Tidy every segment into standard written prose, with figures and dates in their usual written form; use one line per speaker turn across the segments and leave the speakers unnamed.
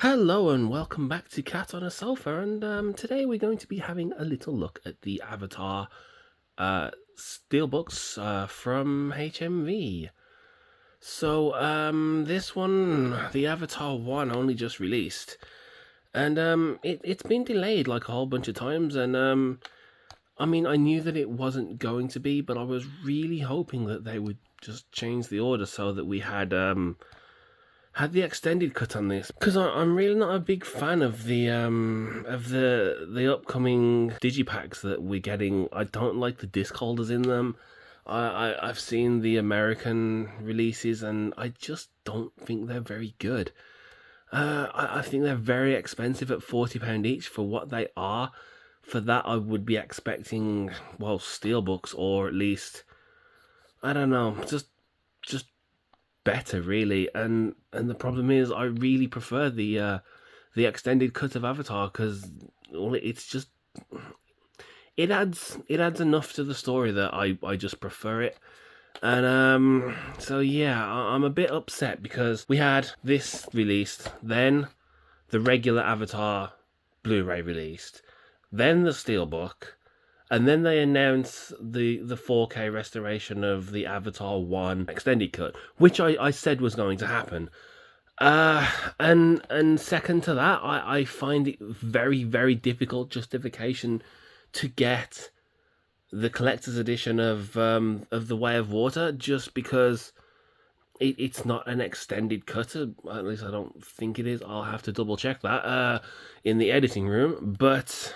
Hello and welcome back to Cat on a Sofa, and today we're going to be having a little look at the Avatar Steelbooks from HMV. So this one, the Avatar 1, only just released, and it's been delayed like a whole bunch of times, and I mean, I knew that it wasn't going to be, but I was really hoping that they would just change the order so that we had the extended cut on this, because I'm really not a big fan of the upcoming digipacks that we're getting. I don't like the disc holders in them. I've seen the American releases and I just don't think they're very good. I think they're very expensive at £40 each for what they are. For that, I would be expecting, well, steelbooks, or at least, I don't know, just better really. And the problem is I really prefer the extended cut of Avatar, because it's just, it adds enough to the story that I just prefer it. And so yeah, I'm a bit upset because we had this released, then the regular Avatar Blu-ray released, then the Steelbook, and then they announced the 4K restoration of the Avatar 1 extended cut, which I said was going to happen. And second to that, I find it very, very difficult justification to get the collector's edition of The Way of Water, just because it's not an extended cut. At least I don't think it is. I'll have to double check that in the editing room. But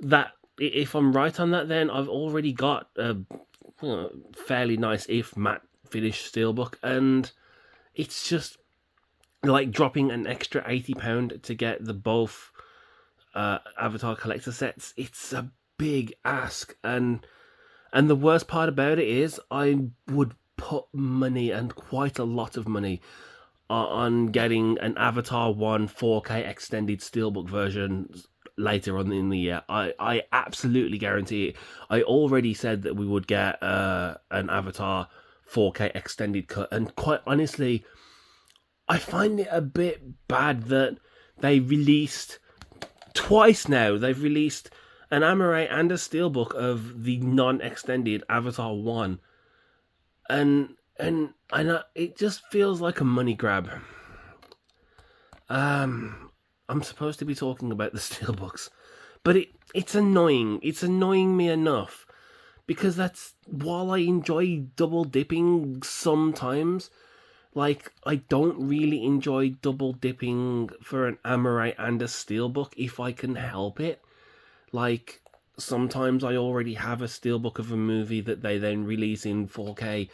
that, if I'm right on that, then I've already got a fairly nice, if matte finish steelbook, and it's just like dropping an extra £80 to get the both Avatar collector sets. It's a big ask, and the worst part about it is I would put money, and quite a lot of money, on getting an Avatar 1 4K extended steelbook version later on in the year. I absolutely guarantee it. I already said that we would get an Avatar 4K extended cut, and quite honestly, I find it a bit bad that they released twice now. They've released an Amaray and a steelbook of the non-extended Avatar 1, and I know it just feels like a money grab. I'm supposed to be talking about the steelbooks, but it's annoying. It's annoying me enough, because that's, while I enjoy double dipping sometimes, like, I don't really enjoy double dipping for an Amaray and a steelbook if I can help it. Like, sometimes I already have a steelbook of a movie that they then release in 4K,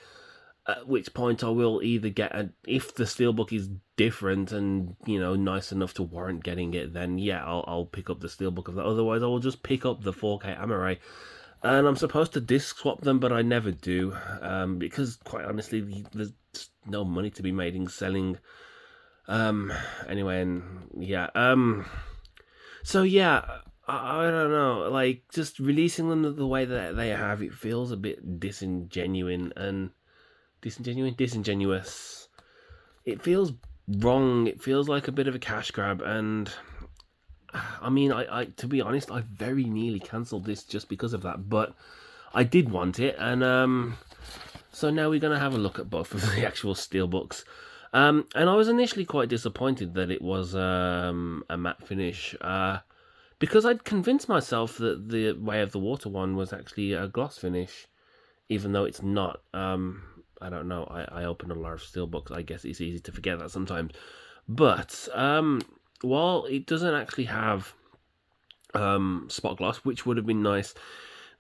at which point I will either get if the steelbook is different and, nice enough to warrant getting it, then yeah, I'll pick up the steelbook of that. Otherwise, I will just pick up the 4K Amaray. And I'm supposed to disc swap them, but I never do, because quite honestly, there's just no money to be made in selling. Anyway, and yeah, so yeah, I don't know, like, just releasing them the way that they have, it feels a bit disingenuous. It feels wrong. It feels like a bit of a cash grab, and I mean, I to be honest, I very nearly cancelled this just because of that, but I did want it, and so now we're going to have a look at both of the actual steelbooks. And I was initially quite disappointed that it was a matte finish, because I'd convinced myself that the Way of the Water one was actually a gloss finish, even though it's not. I don't know. I open a lot of steelbooks. I guess it's easy to forget that sometimes. But while it doesn't actually have spot gloss, which would have been nice,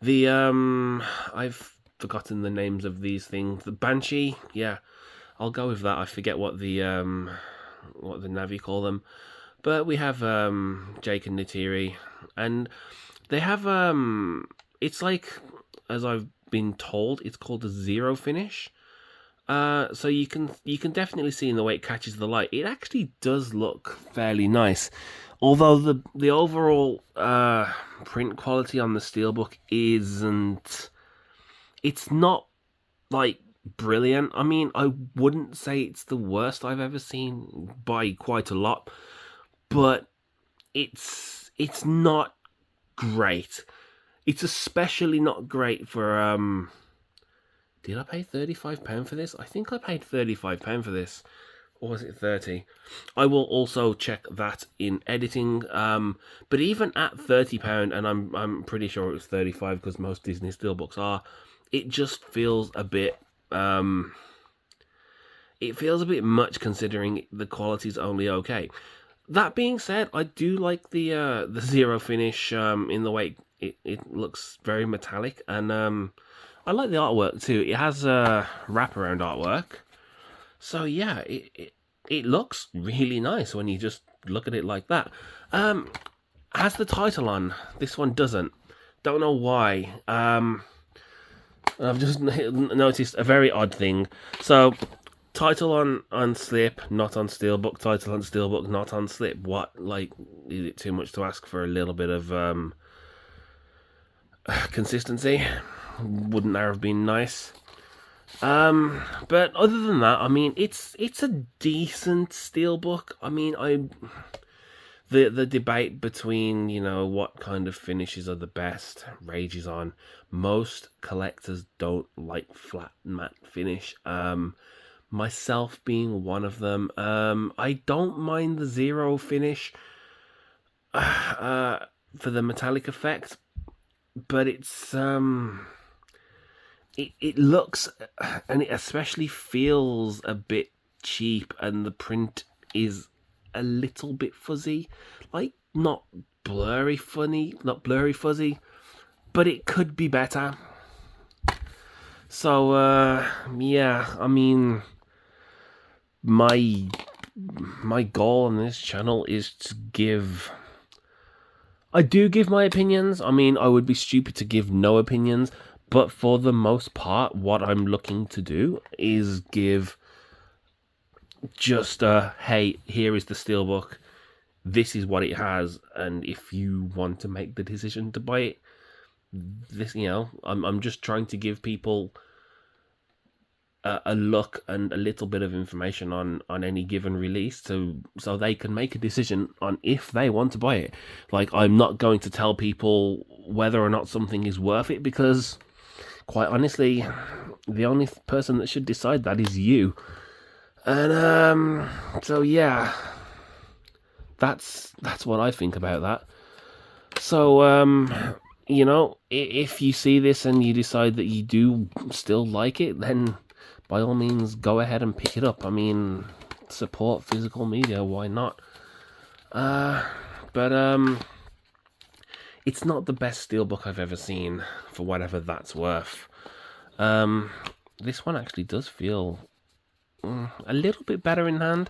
the I've forgotten the names of these things. The Banshee, yeah, I'll go with that. I forget what the Navi call them, but we have Jake and Neytiri, and they have it's like, as I've been told, it's called a zero finish. So you can definitely see in the way it catches the light, it actually does look fairly nice. Although the overall print quality on the steelbook isn't, it's not like brilliant. I mean, I wouldn't say it's the worst I've ever seen by quite a lot, but it's not great. It's especially not great for did I pay £35 for this? I think I paid £35 for this. Or was it 30? I will also check that in editing. But even at £30, and I'm pretty sure it was 35 because most Disney Steelbooks are, it just feels a bit it feels a bit much considering the quality's only okay. That being said, I do like the zero finish in the way it looks very metallic, and I like the artwork too. It has wraparound artwork. So yeah, it looks really nice when you just look at it like that. Has the title on. This one doesn't. Don't know why. I've just noticed a very odd thing. So, title on slip, not on steelbook. Title on steelbook, not on slip. What? Like, is it too much to ask for a little bit of consistency? Wouldn't that have been nice? But other than that, I mean, it's a decent steelbook. I mean, the debate between, you know, what kind of finishes are the best rages on. Most collectors don't like flat matte finish. Myself being one of them. I don't mind the zero finish for the metallic effect, but it's it looks, and it especially feels a bit cheap, and the print is a little bit fuzzy, like not blurry fuzzy, but it could be better. So yeah, I mean, my goal on this channel is to give. I do give my opinions. I mean, I would be stupid to give no opinions. But for the most part, what I'm looking to do is give just hey, here is the steelbook. This is what it has, and if you want to make the decision to buy it, this, you know, I'm just trying to give people a look and a little bit of information on any given release, so they can make a decision on if they want to buy it. Like, I'm not going to tell people whether or not something is worth it, because quite honestly, the only person that should decide that is you. And so yeah, that's what I think about that. So you know, if you see this and you decide that you do still like it, then by all means go ahead and pick it up. I mean, support physical media, why not? But it's not the best steelbook I've ever seen, for whatever that's worth. This one actually does feel a little bit better in hand.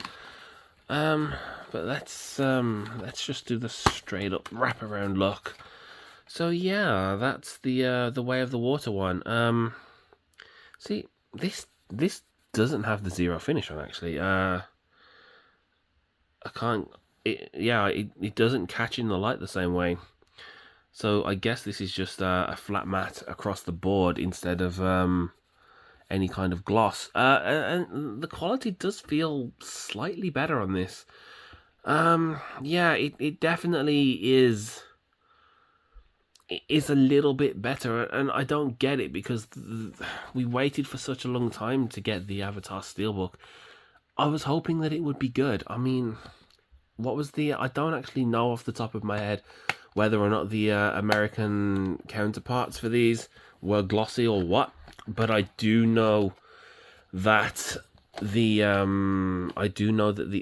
But let's just do the straight up wraparound look. So yeah, that's the Way of the Water one. See, this doesn't have the zero finish on, actually. I can't. It doesn't catch in the light the same way. So I guess this is just a flat matte across the board instead of any kind of gloss. And the quality does feel slightly better on this. Yeah, it definitely is. It is a little bit better, and I don't get it, because we waited for such a long time to get the Avatar Steelbook. I was hoping that it would be good. I mean, what was I don't actually know off the top of my head whether or not the American counterparts for these were glossy or what, but I do know that the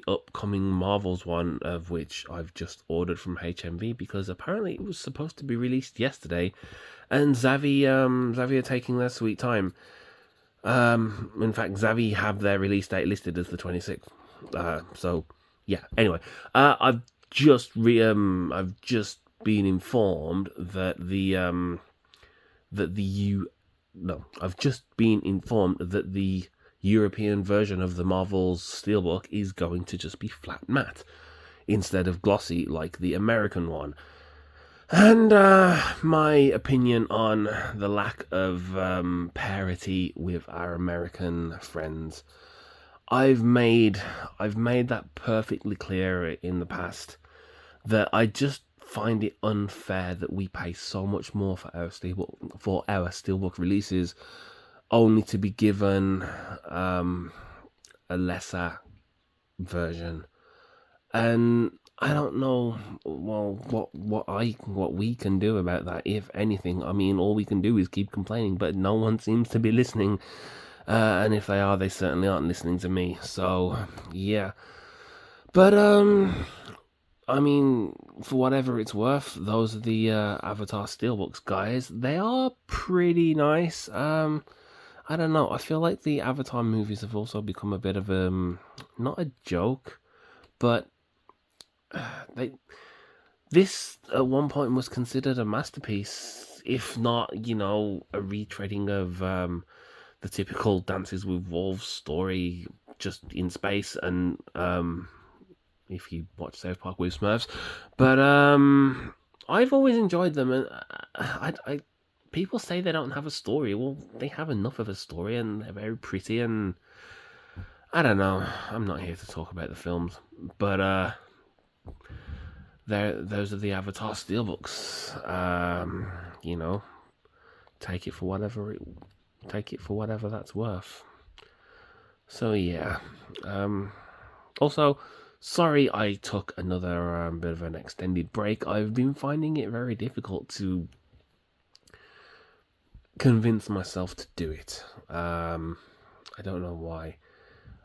upcoming Marvels one, of which I've just ordered from HMV, because apparently it was supposed to be released yesterday, and Xavi are taking their sweet time. In fact, Xavi have their release date listed as the 26th. So yeah. Anyway, I've just been informed that the European version of the Marvel's Steelbook is going to just be flat matte instead of glossy like the American one. And my opinion on the lack of parity with our American friends. I've made that perfectly clear in the past that I just find it unfair that we pay so much more for our steelbook releases, only to be given a lesser version. And I don't know, well, what we can do about that, if anything. I mean, all we can do is keep complaining, but no one seems to be listening. And if they are, they certainly aren't listening to me. So, yeah. But I mean, for whatever it's worth, those are the Avatar Steelbooks, guys. They are pretty nice. I don't know. I feel like the Avatar movies have also become a bit of not a joke, but they this at one point was considered a masterpiece, if not, you know, a retreading of the typical Dances with Wolves story, just in space, and if you watch South Park with Smurfs. But I've always enjoyed them, and I people say they don't have a story. Well, they have enough of a story, and they're very pretty, and I don't know. I'm not here to talk about the films, but those are the Avatar Steelbooks. You know, take it for whatever that's worth. So yeah. Also, sorry I took another bit of an extended break. I've been finding it very difficult to convince myself to do it. I don't know why.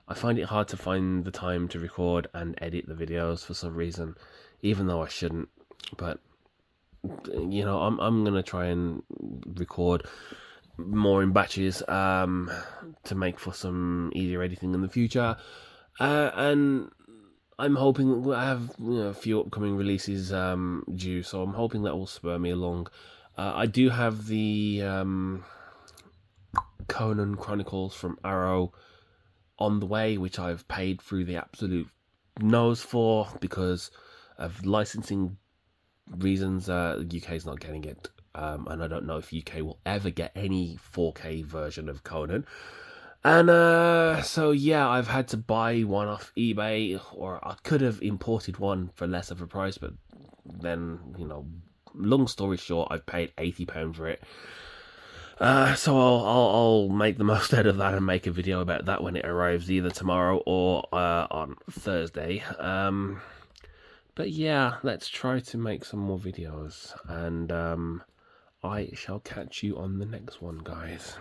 I find it hard to find the time to record and edit the videos for some reason, even though I shouldn't. But you know, I'm gonna try and record more in batches to make for some easier editing in the future. And I'm hoping I have, you know, a few upcoming releases due, so I'm hoping that will spur me along. I do have the Conan Chronicles from Arrow on the way, which I've paid through the absolute nose for because of licensing reasons. The UK is not getting it, and I don't know if UK will ever get any 4K version of Conan. And so yeah, I've had to buy one off eBay, or I could have imported one for less of a price, but then, you know, long story short, I've paid £80 for it. So I'll make the most out of that and make a video about that when it arrives, either tomorrow or on Thursday. But yeah, let's try to make some more videos, and I shall catch you on the next one, guys.